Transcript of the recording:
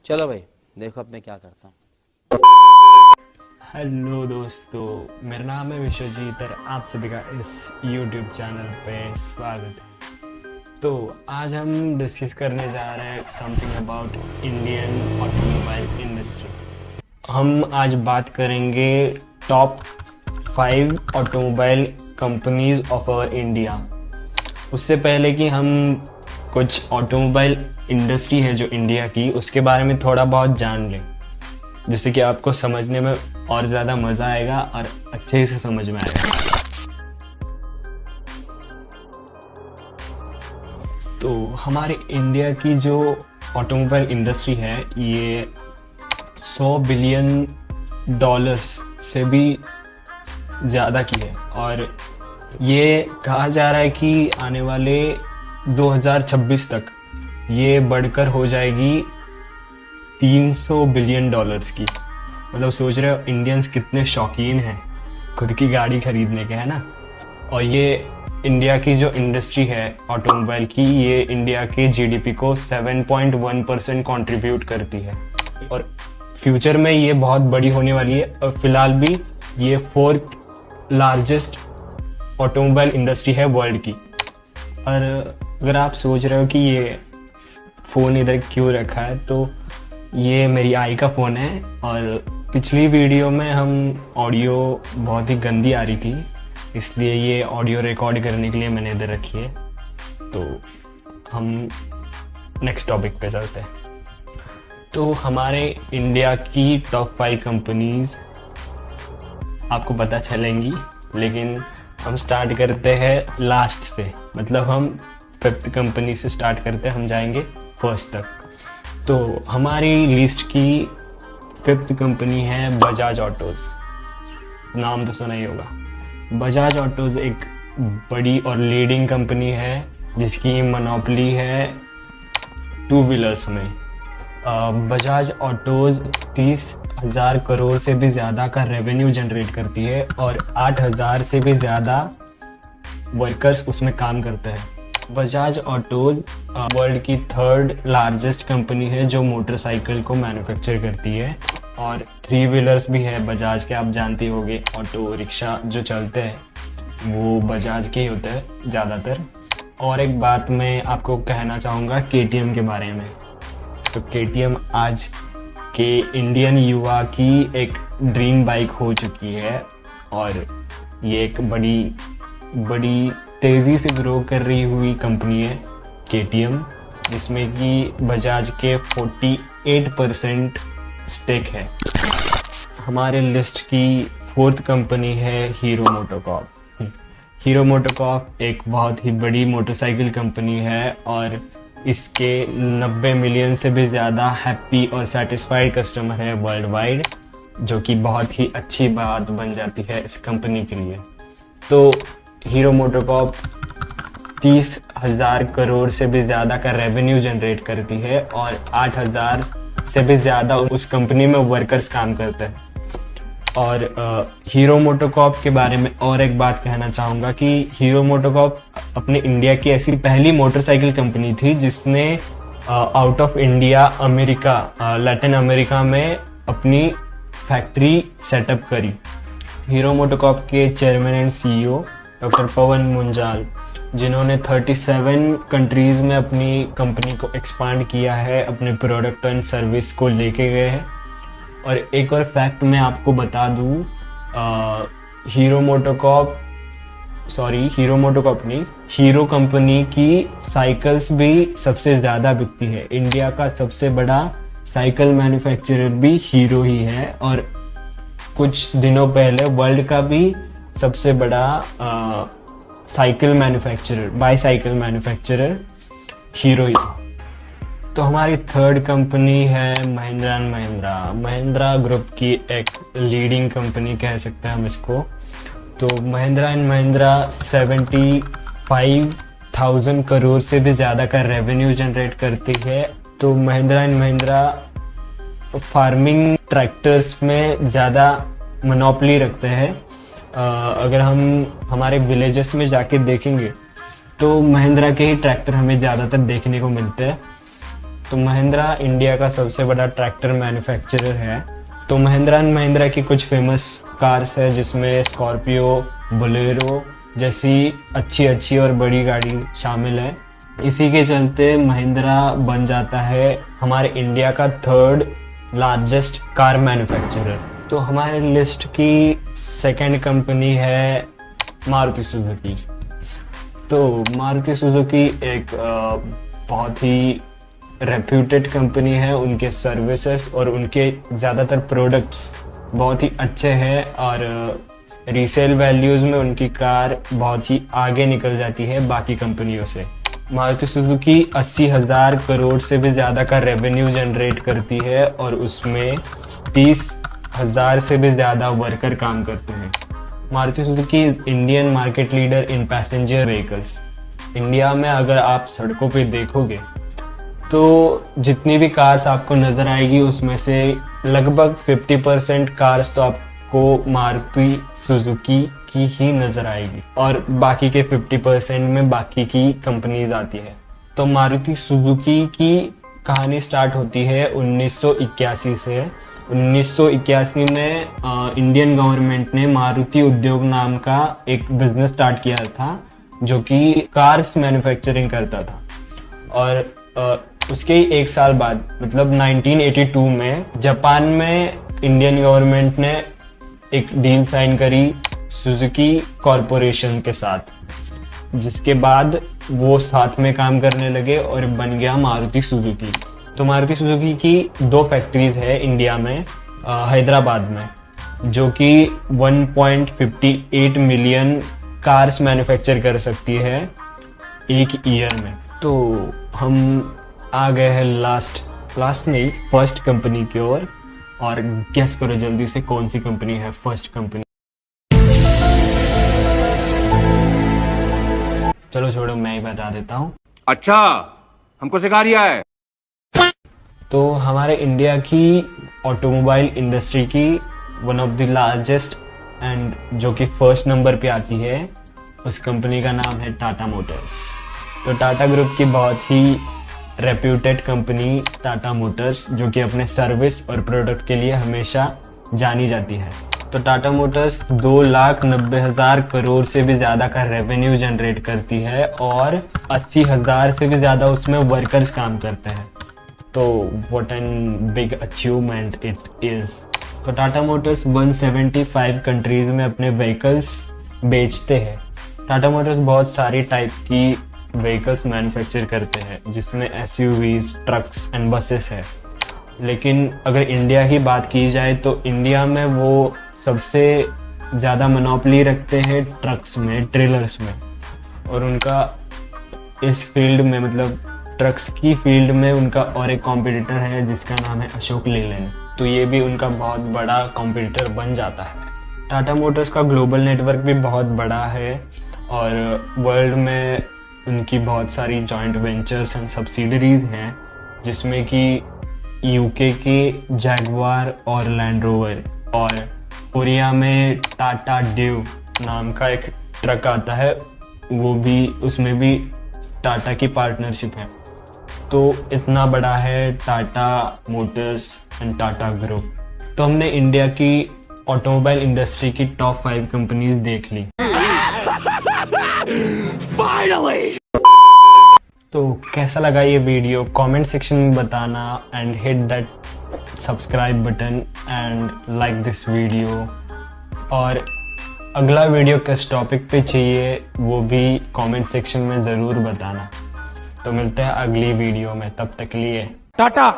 चलो भाई, देखो अब मैं क्या करता हूँ। हेलो दोस्तों, मेरा नाम है विश्वजीत और आप सभी का इस YouTube चैनल पे स्वागत है। तो आज हम डिस्कस करने जा रहे हैं something about Indian automobile industry. हम आज बात करेंगे top 5 automobile companies of our India. उससे पहले कि हम कुछ ऑटोमोबाइल इंडस्ट्री है जो इंडिया की, उसके बारे में थोड़ा बहुत जान लें, जिससे कि आपको समझने में और ज़्यादा मज़ा आएगा और अच्छे से समझ में आएगा। तो हमारे इंडिया की जो ऑटोमोबाइल इंडस्ट्री है, ये 100 बिलियन डॉलर्स से भी ज़्यादा की है और ये कहा जा रहा है कि आने वाले 2026 तक ये बढ़कर हो जाएगी 300 बिलियन डॉलर्स की। मतलब सोच रहे हो इंडियंस कितने शौकीन हैं खुद की गाड़ी खरीदने के, है ना। और ये इंडिया की जो इंडस्ट्री है ऑटोमोबाइल की, ये इंडिया के जीडीपी को 7.1% कंट्रीब्यूट करती है और फ्यूचर में ये बहुत बड़ी होने वाली है। और फिलहाल भी ये 4th लार्जेस्ट ऑटोमोबाइल इंडस्ट्री है वर्ल्ड की। और अगर आप सोच रहे हो कि ये फ़ोन इधर क्यों रखा है, तो ये मेरी आई का फ़ोन है और पिछली वीडियो में हम ऑडियो बहुत ही गंदी आ रही थी, इसलिए ये ऑडियो रिकॉर्ड करने के लिए मैंने इधर रखी है। तो हम नेक्स्ट टॉपिक पे चलते हैं। तो हमारे इंडिया की टॉप 5 कंपनीज आपको पता चलेंगी, लेकिन हम स्टार्ट करते हैं लास्ट से, मतलब हम 5th कंपनी से स्टार्ट करते हैं, हम जाएंगे 1st तक। तो हमारी लिस्ट की 5th कंपनी है बजाज ऑटोज़। नाम तो सुना ही होगा। बजाज ऑटोज़ एक बड़ी और लीडिंग कंपनी है जिसकी मोनोपोली है 2 व्हीलर्स में। बजाज ऑटोज़ 30,000 करोड़ से भी ज़्यादा का रेवेन्यू जनरेट करती है और 8,000 से भी ज़्यादा वर्कर्स उसमें काम करते हैं। बजाज ऑटोज़ वर्ल्ड की 3rd लार्जेस्ट कंपनी है जो मोटरसाइकिल को मैन्युफैक्चर करती है और 3 व्हीलर्स भी है बजाज के। आप जानते होंगे ऑटो रिक्शा जो चलते हैं वो बजाज के ही होते हैं ज़्यादातर। और एक बात मैं आपको कहना चाहूँगा केटीएम के बारे में। तो केटीएम आज के इंडियन युवा की एक ड्रीम बाइक हो चुकी है और ये एक बड़ी तेज़ी से ग्रो कर रही हुई कंपनी है केटीएम, जिसमें कि बजाज के 48% स्टेक है। हमारे लिस्ट की 4th कंपनी है हीरो मोटोकॉर्प। हीरो मोटोकॉर्प एक बहुत ही बड़ी मोटरसाइकिल कंपनी है और इसके 90 मिलियन से भी ज़्यादा हैप्पी और सेटिस्फाइड कस्टमर है वर्ल्ड वाइड, जो कि बहुत ही अच्छी बात बन जाती है इस कंपनी के लिए। तो हीरो मोटोकॉर्प 30,000 करोड़ से भी ज़्यादा का रेवेन्यू जनरेट करती है और 8,000 से भी ज़्यादा उस कंपनी में वर्कर्स काम करते हैं। और हीरो मोटोकॉर्प के बारे में और एक बात कहना चाहूँगा कि हीरो मोटोकॉर्प अपने इंडिया की ऐसी पहली मोटरसाइकिल कंपनी थी जिसने out of India America, Latin America में अपनी फैक्ट्री सेटअप करी। हीरो मोटोकॉर्प के chairman and CEO doctor Pawan Munjal, जिन्होंने 37 कंट्रीज़ में अपनी कंपनी को एक्सपांड किया है, अपने प्रोडक्ट एंड सर्विस को लेके गए हैं। और एक और फैक्ट मैं आपको बता दूँ, हीरो मोटोकॉर्प नहीं, हीरो कंपनी की साइकिल्स भी सबसे ज़्यादा बिकती है। इंडिया का सबसे बड़ा साइकिल मैन्युफैक्चरर भी हीरो ही है और कुछ दिनों पहले वर्ल्ड का भी सबसे बड़ा बाईसाइकिल मैन्युफैक्चरर हीरो ही था। तो हमारी 3rd कंपनी है महिंद्रा एंड महिंद्रा ग्रुप की एक लीडिंग कंपनी कह सकते हैं हम इसको। तो महिंद्रा एंड महिंद्रा 75,000 करोड़ से भी ज़्यादा का रेवेन्यू जनरेट करती है। तो Mahindra and Mahindra farming tractors में ज़्यादा मोनोपोली रखते हैं। अगर हम हमारे विलेजेस में जाके देखेंगे तो महिंद्रा के ही ट्रैक्टर हमें ज़्यादातर देखने को मिलते हैं। तो महिंद्रा इंडिया का सबसे बड़ा ट्रैक्टर मैन्युफैक्चरर है। तो महिंद्रा एंड महिंद्रा की कुछ फेमस कार्स है जिसमें स्कॉर्पियो, बोलेरो जैसी अच्छी और बड़ी गाड़ी शामिल है। इसी के चलते महिंद्रा बन जाता है हमारे इंडिया का 3rd लार्जेस्ट कार मैन्युफैक्चरर। तो हमारे लिस्ट की 2nd कंपनी है मारुति सुजुकी। तो मारुति सुजुकी एक बहुत ही रेप्यूटेड कंपनी है। उनके सर्विसेज और उनके ज़्यादातर प्रोडक्ट्स बहुत ही अच्छे हैं और रीसेल वैल्यूज़ में उनकी कार बहुत ही आगे निकल जाती है बाकी कंपनियों से। मारुति सुजुकी 80,000 करोड़ से भी ज़्यादा का रेवेन्यू जनरेट करती है और उसमें 30,000 से भी ज़्यादा वर्कर काम करते हैं। Maruti Suzuki is Indian market leader in passenger vehicles. India में अगर आप सड़कों पे देखोगे तो जितनी भी कार्स आपको नज़र आएगी उसमें से लगभग 50% कार्स तो आपको मारुति सुजुकी की ही नज़र आएगी और बाकी के 50% में बाकी की कंपनीज आती है। तो मारुति सुजुकी की कहानी स्टार्ट होती है 1981 से। 1981 में इंडियन गवर्नमेंट ने मारुति उद्योग नाम का एक बिजनेस स्टार्ट किया था जो कि कार्स मैन्युफैक्चरिंग करता था। और उसके ही एक साल बाद मतलब 1982 में जापान में इंडियन गवर्नमेंट ने एक डील साइन करी सुजुकी कॉरपोरेशन के साथ, जिसके बाद वो साथ में काम करने लगे और बन गया मारुति सुजुकी। तो मारुति सुजुकी की 2 फैक्ट्रीज है इंडिया में, हैदराबाद में, जो कि 1.58 मिलियन कार्स मैन्युफैक्चर कर सकती है एक ईयर में। तो हम आ गए हैं लास्ट नहीं फर्स्ट कंपनी की ओर और गेस करो जल्दी से कौन सी कंपनी है फर्स्ट कंपनी। चलो छोड़ो, मैं ही बता देता हूँ। अच्छा, हमको सिखा रिया है। तो हमारे इंडिया की ऑटोमोबाइल इंडस्ट्री की one of the largest and जो कि फर्स्ट नंबर पे आती है, उस कंपनी का नाम है टाटा मोटर्स। तो टाटा ग्रुप की बहुत ही रेप्यूटेड कंपनी टाटा मोटर्स, जो कि अपने सर्विस और प्रोडक्ट के लिए हमेशा जानी जाती है। तो टाटा मोटर्स 2,90,000 करोड़ से भी ज़्यादा का रेवेन्यू जनरेट करती है और 80,000 से भी ज़्यादा उसमें वर्कर्स काम करते हैं। तो what an big achievement it is. तो टाटा मोटर्स 175 कंट्रीज़ में अपने व्हीकल्स बेचते हैं। टाटा मोटर्स बहुत सारी टाइप की व्हीकल्स मैन्युफैक्चर करते हैं जिसमें SUVs, ट्रक्स एंड बसेस है। लेकिन अगर इंडिया की बात की जाए तो इंडिया में वो सबसे ज़्यादा मोनोपोली रखते हैं ट्रक्स में, ट्रेलर्स में। और उनका इस फील्ड में मतलब ट्रक्स की फील्ड में उनका और एक कॉम्पिटिटर है जिसका नाम है अशोक लेलैंड। तो ये भी उनका बहुत बड़ा कॉम्पिटिटर बन जाता है। टाटा मोटर्स का ग्लोबल नेटवर्क भी बहुत बड़ा है और वर्ल्ड में उनकी बहुत सारी जॉइंट वेंचर्स एंड सब्सिडरीज हैं, जिसमें कि UK के जैगवार और लैंड रोवर और कोरिया में टाटा डेव नाम का एक ट्रक आता है, वो भी उसमें भी टाटा की पार्टनरशिप है। तो इतना बड़ा है Tata Motors and Tata group. तो हमने इंडिया की ऑटोमोबाइल इंडस्ट्री की टॉप 5 कंपनीज देख ली। Finally! तो कैसा लगा ये वीडियो कमेंट सेक्शन में बताना and hit that subscribe button and like this video. और अगला वीडियो किस टॉपिक पे चाहिए वो भी कमेंट सेक्शन में ज़रूर बताना। तो मिलते हैं अगली वीडियो में, तब तक लिए टाटा।